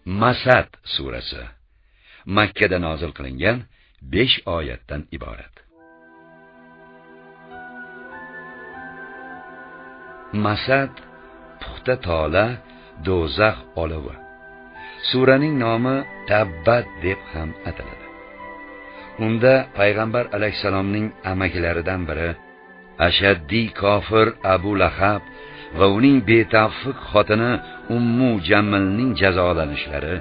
Masad surasi Makka da nozil qilingan 5 oyatdan iborat. Masad puxta tola, do'zax olovi. Suraning nomi Tabbat deb ham ataladi. Unda payg'ambar alayhisalomning amakilaridan biri ashaddiy kofir Abu Lahab va uning betaffiq xotini Ummu Jammilning jazolanishlari,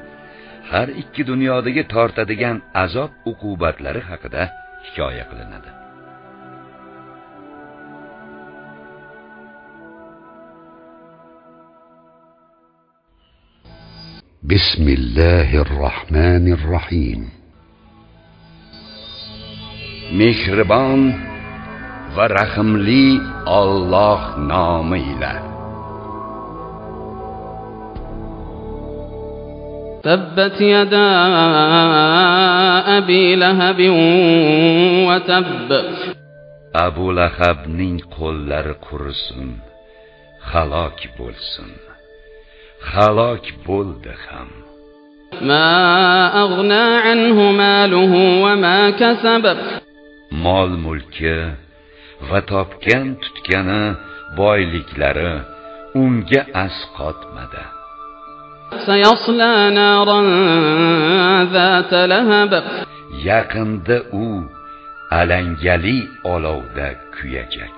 har ikki dunyodagi tortadigan azob uqubatlari haqida hikoya qilinadi. Bismillahirrahmanirrahim. Mehribon va rahimli Alloh nomi ila. Tabbat yada Abi Lahab wa tabb. Abu Lahabning qo'llari qurisin, halok bo'lsin. Halok bo'ldi ham. Ma aghna anhu maluhu wa ma kasab. Mol mulki va topgan tutgani boyliklari unga asqotmadi. Sayasla naran zat lahab. Yaqinda u alangali olovda kuyajak.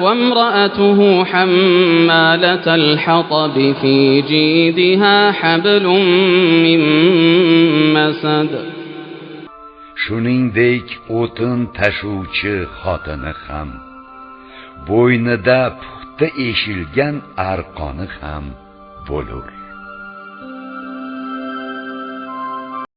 وامرأته حمالة الحطب في جيدها حبل من مسد. Shuningdek o'tin tashuvchi xotini ham, bo'ynida puxta eshilgan arqoni ham bo'lur.